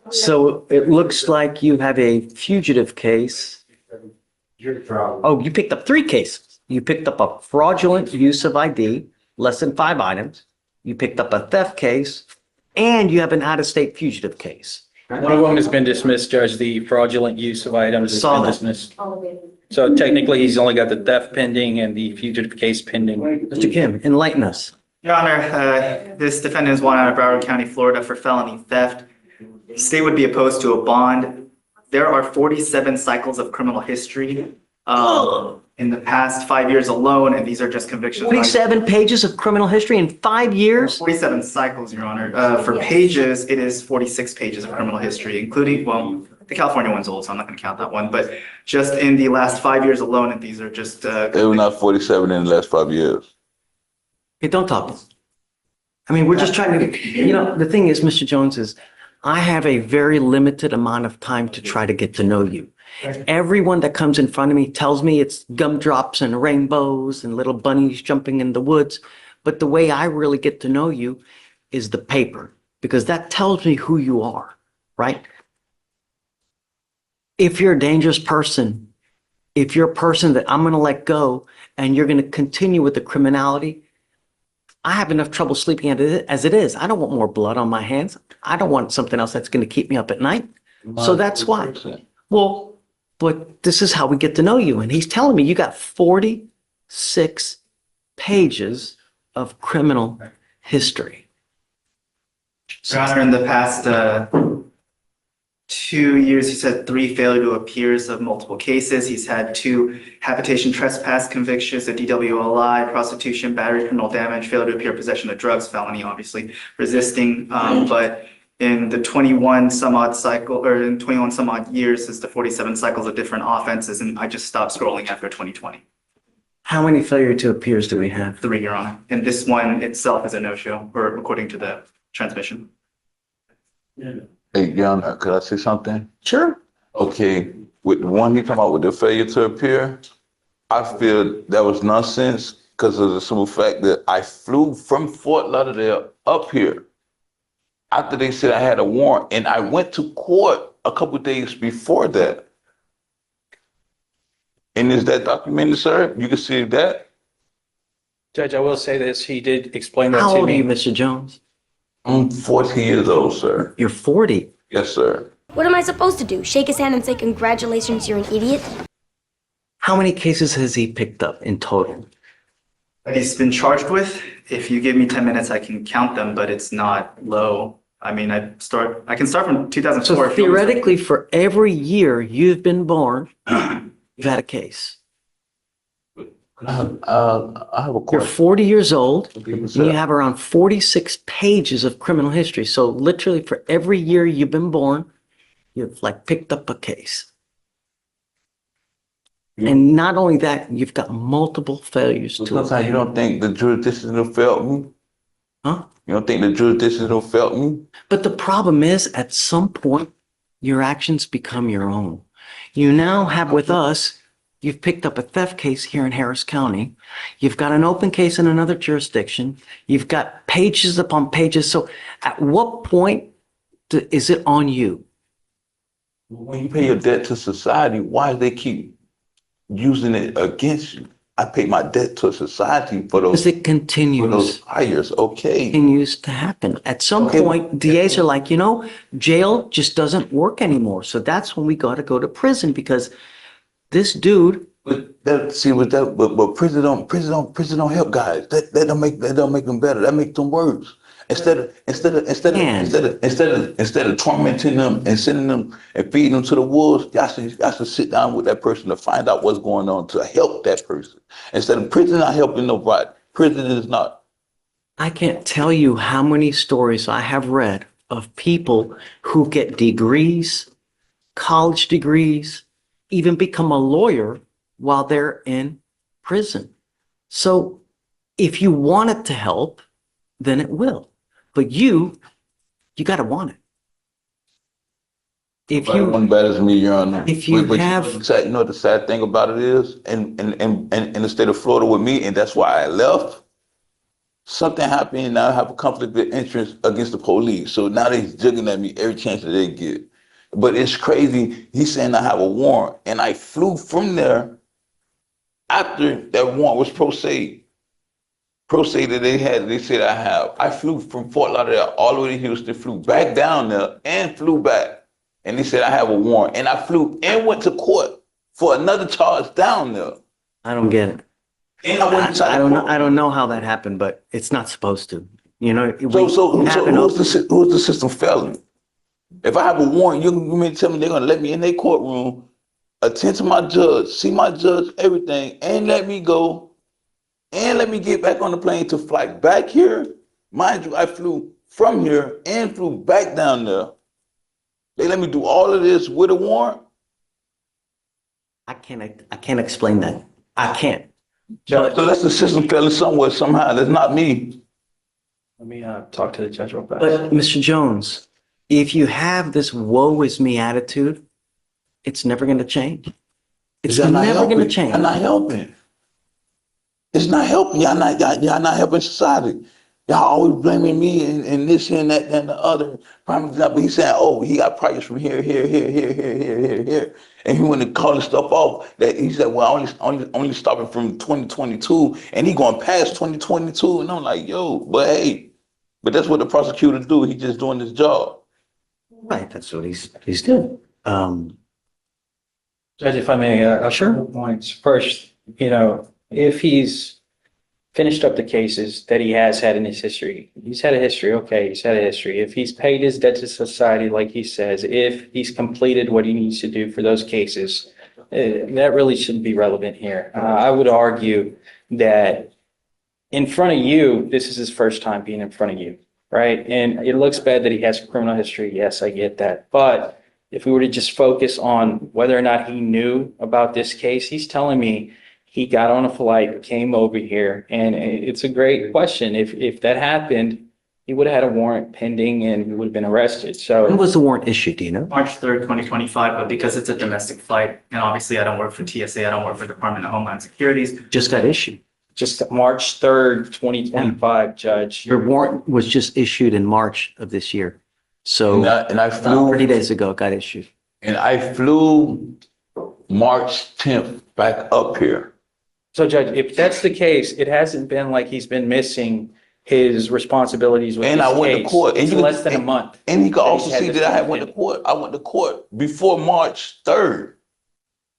So it looks like you have a fugitive case. Oh, you picked up 3 cases. You picked up a fraudulent use of ID, less than 5 items. You picked up a theft case, and you have an out-of-state fugitive case. One of them has been dismissed, Judge. The fraudulent use of items has Saw been that. dismissed. So technically, he's only got the theft pending and the fugitive case pending. Mr. Kim, enlighten us. Your Honor, this defendant is wanted out of Broward County, Florida for felony theft. The state would be opposed to a bond. There are 47 cycles of criminal history in the past 5 years alone, and these are just convictions. 47 pages of criminal history in 5 years? 47 cycles, Your Honor. For pages, it is 46 pages of criminal history, including, well, the California one's old, so I'm not going to count that one, but just in the last 5 years alone, and these are just. They were not 47 in the last 5 years. Hey, don't talk. I mean, we're just trying to, the thing is, Mr. Jones, is I have a very limited amount of time to try to get to know you. Everyone that comes in front of me tells me it's gumdrops and rainbows and little bunnies jumping in the woods. But the way I really get to know you is the paper, because that tells me who you are, right? If you're a dangerous person, if you're a person that I'm going to let go and you're going to continue with the criminality, I have enough trouble sleeping as it is. I don't want more blood on my hands. I don't want something else that's going to keep me up at night. So that's why. Well, but this is how we get to know you. And he's telling me you got 46 pages of criminal history. Your Honor, in the past 2 years, he's had 3 failure to appears of multiple cases. He's had 2 habitation trespass convictions, a DWLI, prostitution, battery, criminal damage, failure to appear, possession of drugs, felony, obviously, resisting. But in the 21 some odd years, it's the 47 cycles of different offenses, and I just stopped scrolling after 2020. How many failure to appears do we have? 3, Your Honor. And this one itself is a no-show, or according to the transmission. Hey, John, could I say something? Sure. Okay, with the one you come out with the failure to appear, I feel that was nonsense because of the simple fact that I flew from Fort Lauderdale up here after they said I had a warrant, and I went to court a couple of days before that. And is that documented, sir? You can see that? Judge, I will say this. He did explain that How to old are you, me. Mr. Jones? I'm 40 years old, sir. You're 40. Yes, sir. What am I supposed to do? Shake his hand and say, congratulations, you're an idiot? How many cases has he picked up in total? That he's been charged with. If you give me 10 minutes, I can count them, but it's not low. I mean, I can start from 2004. So theoretically, for every year you've been born, you've had a case. I have a You're question. 40 years old, and you sir. have around 46 pages of criminal history. So literally for every year you've been born, you've like picked up a case. And not only that, you've got multiple failures to Sometimes you don't think the jurisdiction will fail me? Huh? You don't think the jurisdiction will fail me? But the problem is, at some point, your actions become your own. You now have with us, you've picked up a theft case here in Harris County. You've got an open case in another jurisdiction. You've got pages upon pages. So at what point is it on you? When you pay your debt to society, why do they keep using it against you? I pay my debt to society for Because those, it continues. hires. Okay. Continues to happen. At some point, DAs are like, jail just doesn't work anymore. So that's when we got to go to prison, because this dude. But prison don't help guys. That don't make them better. That makes them worse. Instead of tormenting them and sending them and feeding them to the wolves, y'all should sit down with that person to find out what's going on to help that person. Instead of prison not helping nobody, prison is not. I can't tell you how many stories I have read of people who get degrees, college degrees, even become a lawyer while they're in prison. So if you want it to help, then it will. But you got to want it. If you One better than me, Your Honor. If you have, you know what the sad thing about it is, in the state of Florida with me, and that's why I left. something happened and I have a conflict of interest against the police. So now they're jigging at me every chance that they get. But it's crazy. He's saying I have a warrant, and I flew from there after that warrant was pro se. Pro se that they said I have. I flew from Fort Lauderdale all the way to Houston, flew back down there and flew back. And they said I have a warrant. And I flew and went to court for another charge down there. I don't get it. And I went inside I the don't know. courtroom. I don't know how that happened, but it's not supposed to. You know. So who's the system failing? If I have a warrant, you mean to tell me they're gonna let me in their courtroom, attend to my judge, see my judge, everything, and let me go, and let me get back on the plane to fly back here? Mind you, I flew from here and flew back down there. They let me do all of this with a warrant? I can't explain that. I can't. Judge, So that's the system failing somewhere, somehow. That's not me. let me talk to the judge real fast. But Mr. Jones, if you have this woe is me attitude, it's never going to change. It's Y'all not never going to helping. change. Y'all not helping. It's not helping. Y'all not helping society. Y'all always blaming me and this and that and the other. Prime example, he's saying, oh, he got prices from here. And he went to call this stuff off. That he said, well, only stopping from 2022, and he going past 2022. And I'm like, yo, but hey, but that's what the prosecutor do. He just doing his job. Right. That's what he's doing. Judge, if I may, a couple points. First, if he's finished up the cases that he has had in his history, he's had a history, okay, he's had a history. If he's paid his debt to society, like he says, if he's completed what he needs to do for those cases, that really shouldn't be relevant here. I would argue that in front of you, this is his first time being in front of you, right? And it looks bad that he has a criminal history. Yes, I get that. But if we were to just focus on whether or not he knew about this case, he's telling me he got on a flight, came over here, and it's a great question. If that happened, he would have had a warrant pending and he would have been arrested. When So was the warrant issued? Do you know? March 3rd, 2025, but because it's a domestic flight, and obviously I don't work for TSA, I don't work for Department of Homeland Security. Just got issued. just March 3rd, 2025, Judge. Your warrant was just issued in March of this year. So And I about flew 30 days ago, it got issued. And I flew March 10th back up here. So Judge, if that's the case, it hasn't been like he's been missing his responsibilities with And this I went to case. court. And It's you can- less than a month. And you can that also he's had see this that I thing went to pending. court. I went to court before March 3rd.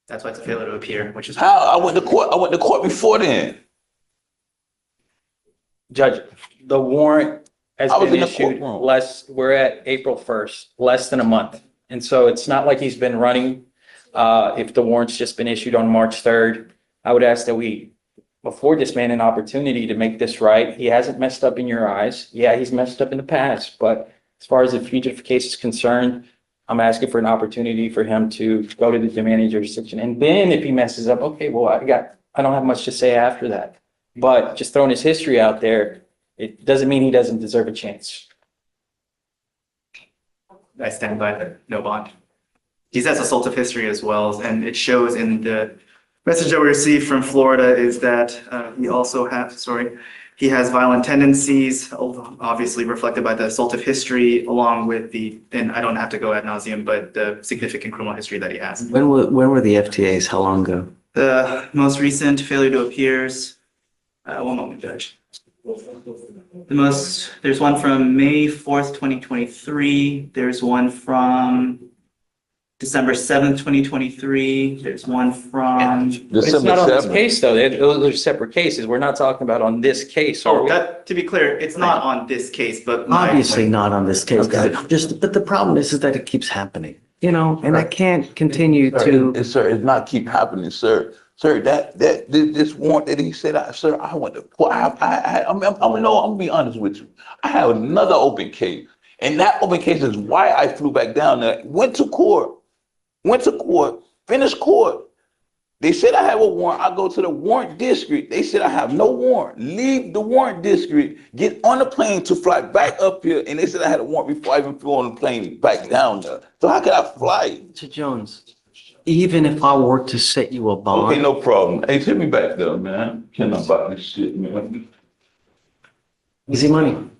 That's why it's a failure to appear, which is. How? I went to court. I went to court before then. Judge, the warrant has I was been in the issued courtroom. we're at April 1st, less than a month. And so it's not like he's been running. If the warrant's just been issued on March 3rd, I would ask that we afford this man an opportunity to make this right. He hasn't messed up in your eyes. Yeah, he's messed up in the past, but as far as the fugitive case is concerned, I'm asking for an opportunity for him to go to the demanding jurisdiction. And then if he messes up, okay, well, I don't have much to say after that. But just throwing his history out there, it doesn't mean he doesn't deserve a chance. I stand by the no bond. He has assaultive history as well, and it shows in the message that we received from Florida is that he has violent tendencies, obviously reflected by the assaultive history, along with and I don't have to go ad nauseum, but the significant criminal history that he has. When were the FTAs? How long ago? The most recent failure to appears, one moment, Judge. There's one from May 4th, 2023. There's one from December 7th, 2023. There's one from. But it's December not on this 7th. case, though. Those are separate cases. We're not talking about on this case, are we? To be clear, it's not on this case, but. Obviously not on this case. Okay. But the problem is that it keeps happening, and I can't continue to. Sir, it's not keep happening, sir. Sir, this warrant that he said, sir, I went to court. I'm gonna be honest with you. I have another open case, and that open case is why I flew back down there. Went to court, finished court. They said I have a warrant. I go to the warrant district. They said I have no warrant. Leave the warrant district, get on the plane to fly back up here, and they said I had a warrant before I even flew on the plane back down there. So how could I fly? Mr. Jones, even if I were to set you a bond. Okay, no problem. Hey, take me back there, man. Can't about this shit, man. Easy money.